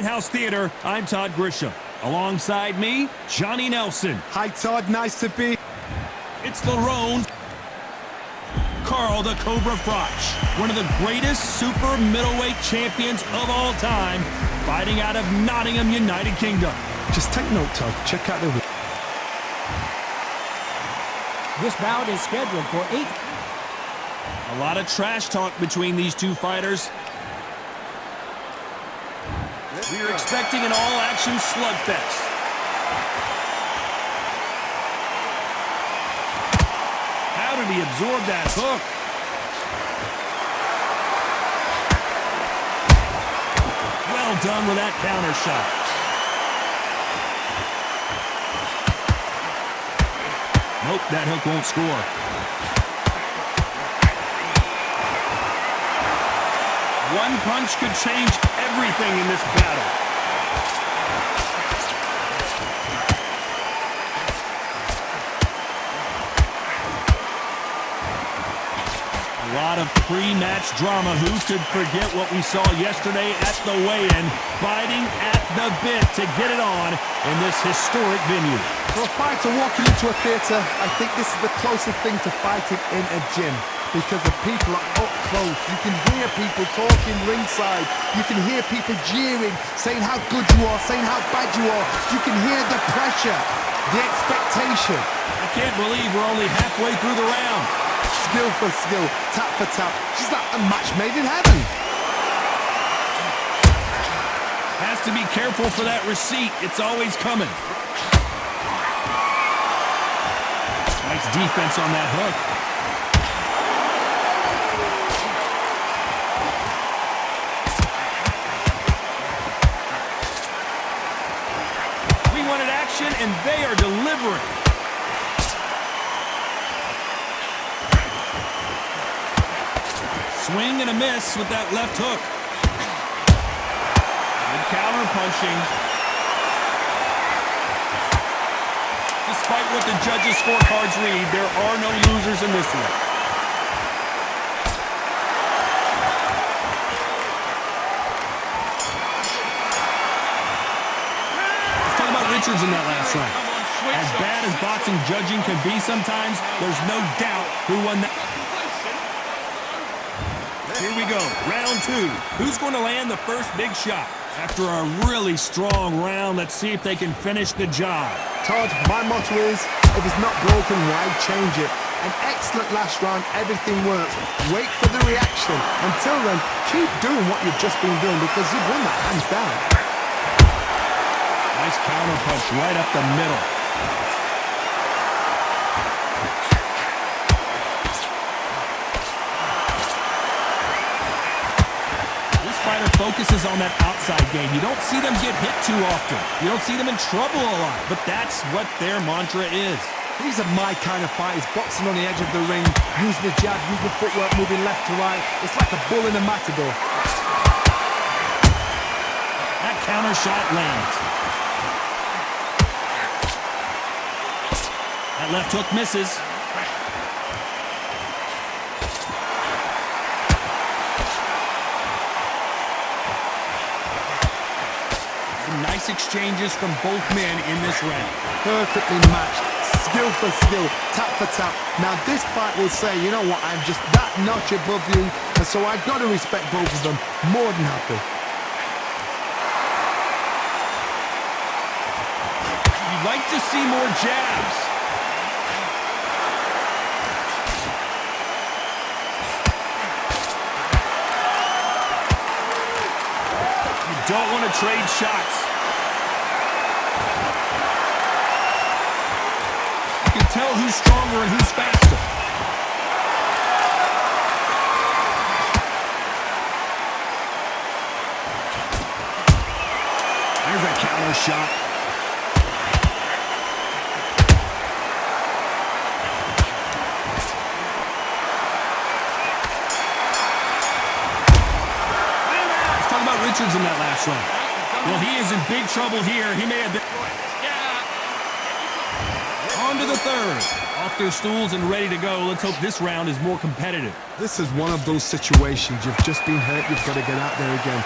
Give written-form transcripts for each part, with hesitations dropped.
House Theater, I'm Todd Grisham. Alongside me, Johnny Nelson. Hi, Todd. Nice to be. It's the Roan, Carl the Cobra Froch, one of the greatest super middleweight champions of all time, fighting out of Nottingham, United Kingdom. Just take note, Todd. Check out the ring. This bout is scheduled for 8. A lot of trash talk between these two fighters. We're expecting an all-action slugfest. How did he absorb that hook? Well done with that counter shot. Nope, that hook won't score. One punch could change everything in this battle. A lot of pre-match drama. Who could forget what we saw yesterday at the weigh-in, biting at the bit to get it on in this historic venue. For a fighter walking into a theatre, I think this is the closest thing to fighting in a gym. Because the people are up close. You can hear people talking ringside. You can hear people jeering, saying how good you are, saying how bad you are. You can hear the pressure, the expectation. I can't believe we're only halfway through the round. Skill for skill, tap for tap. She's like a match made in heaven. Has to be careful for that receipt. It's always coming. Nice defense on that hook. And they are delivering. Swing and a miss with that left hook. Good counter punching. Despite what the judges' scorecards read, there are no losers in this one. Richards in that last round. As bad as boxing judging can be sometimes, there's no doubt who won that. Here we go, round 2. Who's going to land the first big shot? After a really strong round, let's see if they can finish the job. Todd, my motto is, if it's not broken, why change it? An excellent last round, everything worked. Wait for the reaction. Until then, keep doing what you've just been doing because you've won that hands down. Nice counter punch right up the middle. This fighter focuses on that outside game. You don't see them get hit too often. You don't see them in trouble a lot, but that's what their mantra is. These are my kind of fighters, boxing on the edge of the ring, using the jab, using the footwork, moving left to right. It's like a bull in a matador. That counter shot lands. That left hook misses. Some nice exchanges from both men in this round. Perfectly matched, skill for skill, tap for tap. Now this fight will say, you know what, I'm just that notch above you, and so I've got to respect both of them. More than happy. You'd like to see more jabs. Don't want to trade shots. You can tell who's stronger and who's faster. There's a counter shot. Richards in that last round. Well, he is in big trouble here. He may have been... On to the third. Off their stools and ready to go. Let's hope this round is more competitive. This is one of those situations. You've just been hurt. You've got to get out there again.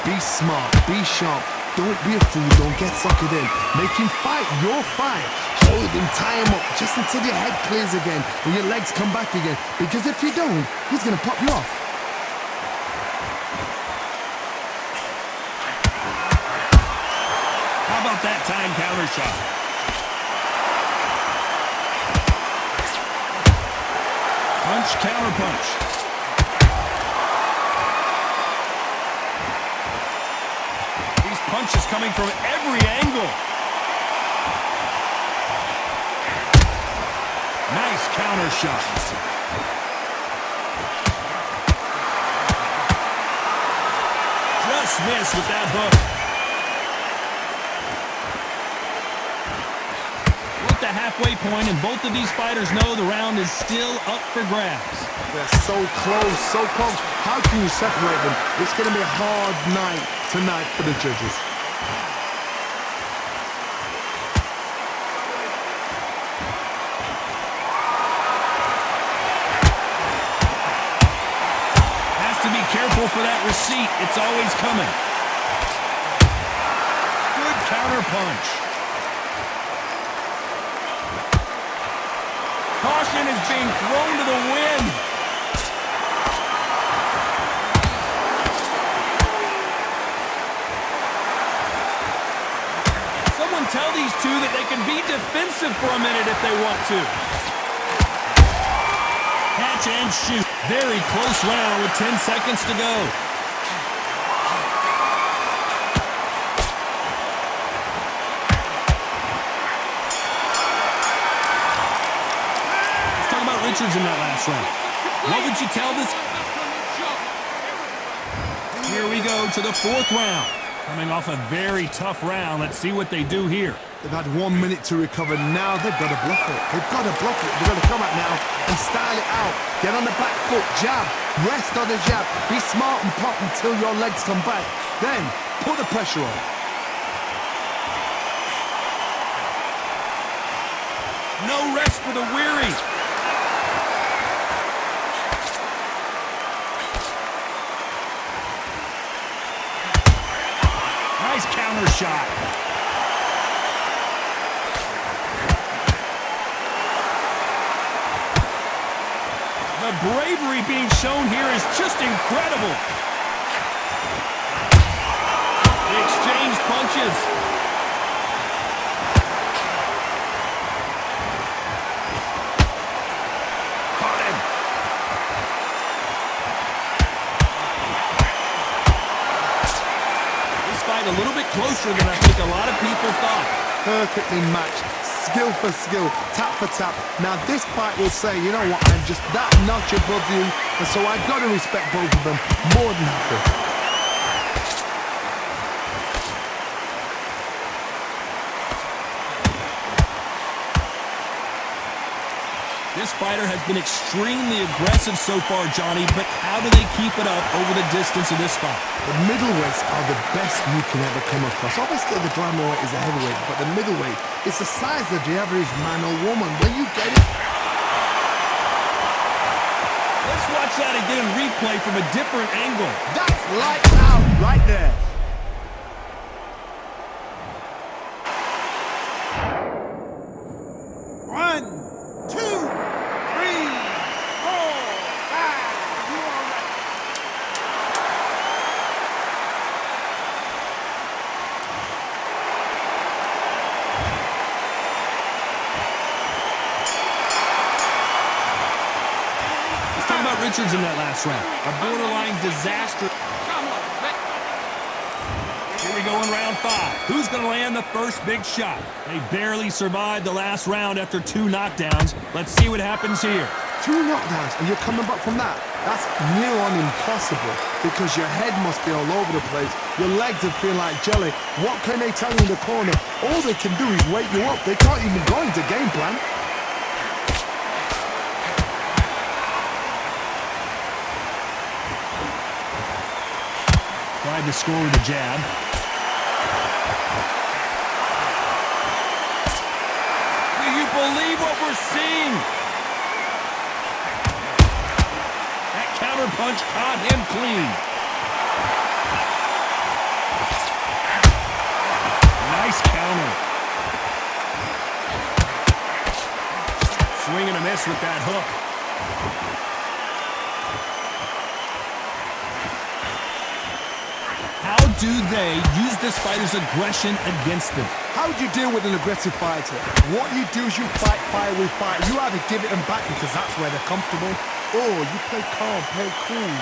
Be smart, be sharp. Don't be a fool, don't get suckered in. Make him fight your fight. Hold him, tie him up, just until your head clears again and your legs come back again. Because if you don't, he's gonna pop you off. How about that time counter shot? Punch, counter punch. These punches coming from every angle. Nice counter shot. Just missed with that hook. The halfway point, and both of these fighters know the round is still up for grabs. They're so close, so close. How can you separate them? It's going to be a hard night tonight for the judges. Has to be careful for that receipt. It's always coming. Good counter punch. Caution is being thrown to the wind. Someone tell these two that they can be defensive for a minute if they want to. Catch and shoot. Very close round with 10 seconds to go. Richards in that last round. What would you tell this? Here we go to the fourth round. Coming off a very tough round. Let's see what they do here. They've had 1 minute to recover. Now they've got to bluff it. They've got to bluff it. They've got to come out now and style it out. Get on the back foot, jab, rest on the jab. Be smart and pop until your legs come back. Then put the pressure on. No rest for the weary. Nice counter shot. The bravery being shown here is just incredible. They exchange punches. Caught him. This fight a little bit closer than I think a lot of people thought. Perfectly matched. Skill for skill, tap for tap. Now this fight will say, you know what, I'm just that notch above you, and so I've got to respect both of them more than happy. This fighter has been extremely aggressive so far, Johnny, but how do they keep it up over the distance of this fight? The middleweights are the best you can ever come across. Obviously, the flyweight is a heavyweight, but the middleweight is the size of the average man or woman. When you get it... Let's watch that again in replay from a different angle. That's lights out right there. Richards in that last round. A borderline disaster. Here we go in round 5. Who's going to land the first big shot? They barely survived the last round after 2 knockdowns. Let's see what happens here. 2 knockdowns and you're coming back from that? That's near on impossible because your head must be all over the place. Your legs are feeling like jelly. What can they tell you in the corner? All they can do is wake you up. They can't even go into game plan. Tried to score with a jab. Do you believe what we're seeing? That counter punch caught him clean. miss with that hook. How do they use this fighter's aggression against them? How do you deal with an aggressive fighter? What you do is you fight fire with fire. You either give it them back because that's where they're comfortable, or you play calm, play cool.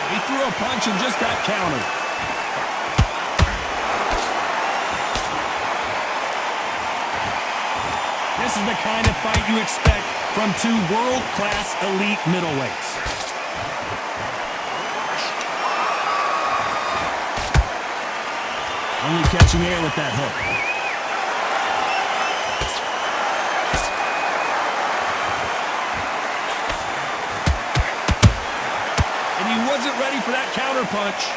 He threw a punch and just got countered. This is the kind of fight you expect from two world-class elite middleweights. Only catching air with that hook. And he wasn't ready for that counter punch.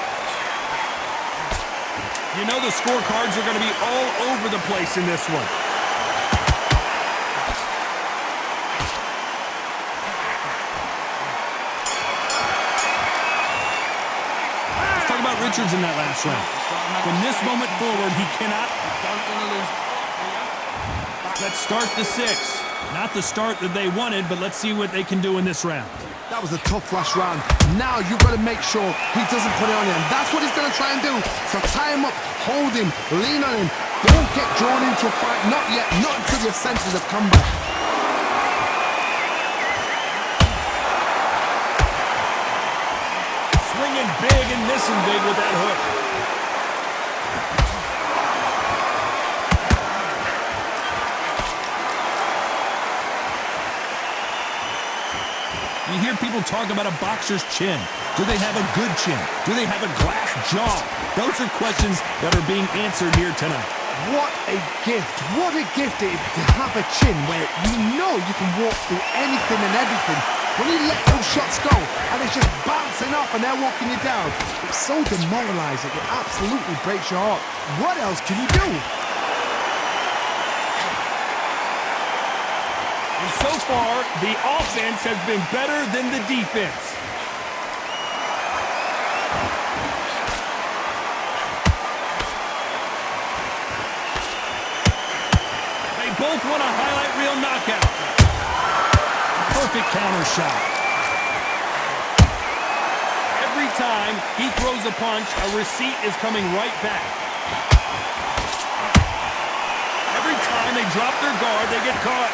You know the scorecards are going to be all over the place in this one. Richards in that last round. From this moment forward, he cannot. Let's start the 6th. Not the start that they wanted, but let's see what they can do in this round. That was a tough last round. Now you've got to make sure he doesn't put it on him. That's what he's going to try and do. So tie him up, hold him, lean on him. Don't get drawn into a fight. Not yet. Not until your senses have come back. Swinging big and missing big with that hook. You hear people talk about a boxer's chin. Do they have a good chin? Do they have a glass jaw? Those are questions that are being answered here tonight. What a gift. What a gift it is to have a chin where you know you can walk through anything and everything. When you let those shots go and it's just bouncing off and they're walking you down, it's so demoralizing. It absolutely breaks your heart. What else can you do? And so far, the offense has been better than the defense. They both want a highlight reel knockout. Perfect counter shot. Every time he throws a punch, a receipt is coming right back. Every time they drop their guard, they get caught.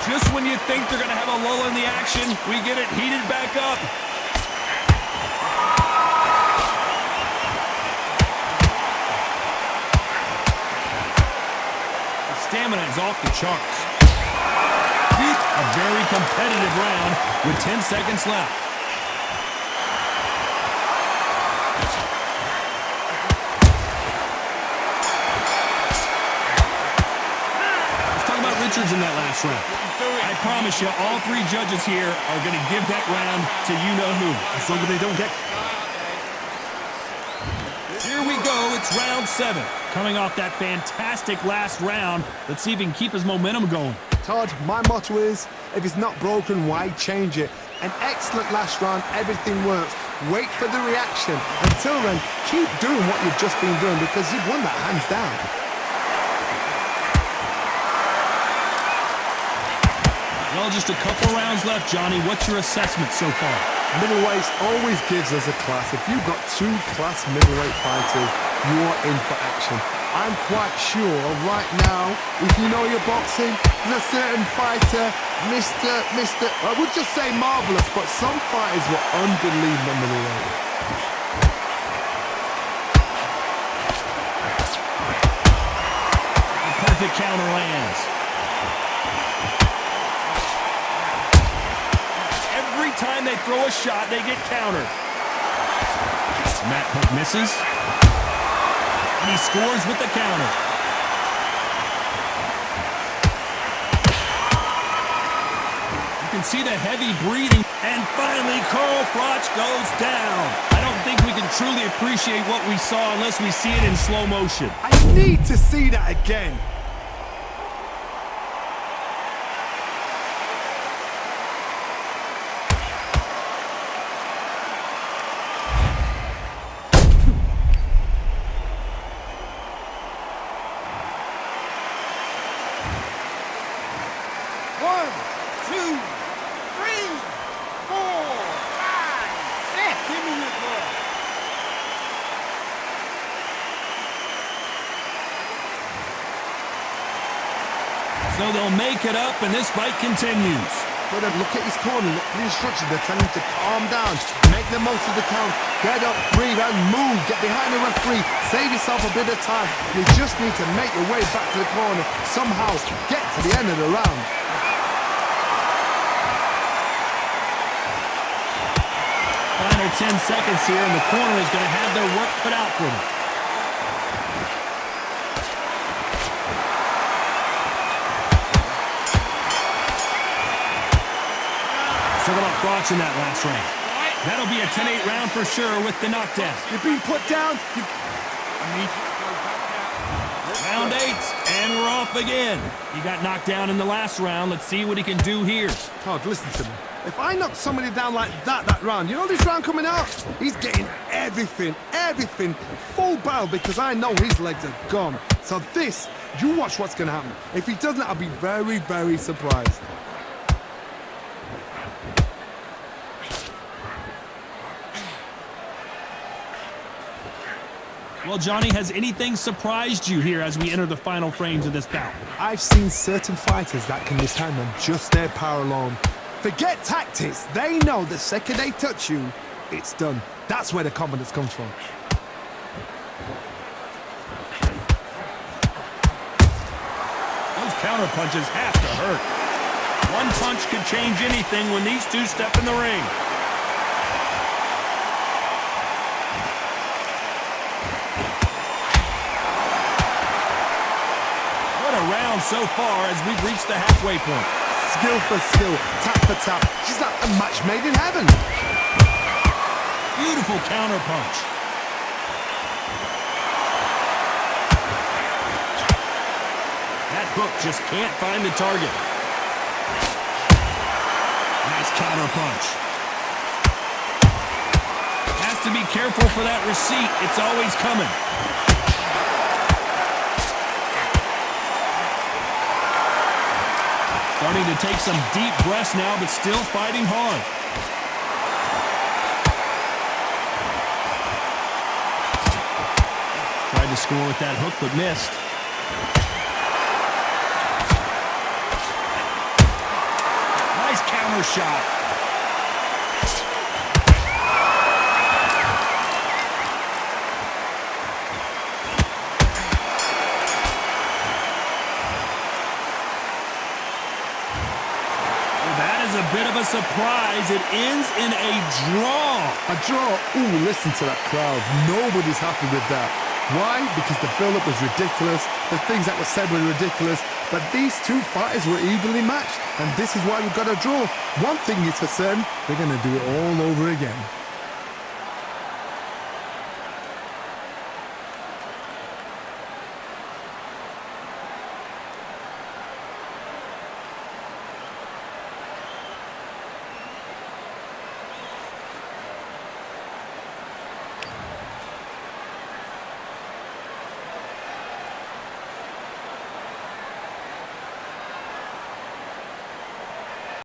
Just when you think they're going to have a lull in the action, we get it heated back up. The stamina is off the charts. A very competitive round with 10 seconds left. Let's talk about Richards in that last round. I promise you, all three judges here are going to give that round to you-know-who. As long as they don't get... Here we go. It's round 7. Coming off that fantastic last round, let's see if he can keep his momentum going. Todd, my motto is, if it's not broken, why change it? An excellent last round, everything works. Wait for the reaction. Until then, keep doing what you've just been doing because you've won that hands down. Well, just a couple rounds left, Johnny. What's your assessment so far? Middleweights always gives us a class. If you've got 2 class middleweight fighters, you're in for action. I'm quite sure right now, if you know your boxing, there's a certain fighter, Mr. I would just say marvelous, but some fighters were unbelievable middleweight. Perfect counter lands. Every time they throw a shot, they get countered. That hook misses. And he scores with the counter. You can see the heavy breathing. And finally, froch goes down. I don't think we can truly appreciate what we saw unless we see it in slow motion. I need to see that again. So they'll make it up, and this fight continues. But look at his corner, look at the instructions. They're telling him to calm down, make the most of the count, get up, breathe, and move. Get behind the referee, save yourself a bit of time. You just need to make your way back to the corner, somehow get to the end of the round. Final 10 seconds here, and the corner is going to have their work cut out for them. So they're not watching that last round. That'll be a 10-8 round for sure with the knockdown. You're being put down. Round 8, and we're off again. He got knocked down in the last round. Let's see what he can do here. Todd, listen to me. If I knock somebody down like that round, you know this round coming out? He's getting everything, full barrel, because I know his legs are gone. So this, you watch what's going to happen. If he doesn't, I'll be very, very surprised. Well, Johnny, has anything surprised you here as we enter the final frames of this bout? I've seen certain fighters that can defend on just their power alone. Forget tactics. They know the second they touch you, it's done. That's where the confidence comes from. Those counter punches have to hurt. One punch could change anything when these two step in the ring. What a round so far as we've reached the halfway point. Skill for skill, tap for tap. She's like a match made in heaven. Beautiful counter punch. That hook just can't find the target. Nice counter punch. Has to be careful for that receipt. It's always coming. Starting to take some deep breaths now, but still fighting hard. Tried to score with that hook, but missed. Nice counter shot. A bit of a surprise. It ends in a draw. A draw? Ooh, listen to that crowd. Nobody's happy with that. Why? Because the build-up was ridiculous. The things that were said were ridiculous. But these two fighters were evenly matched. And this is why we got a draw. One thing is for certain, they're going to do it all over again.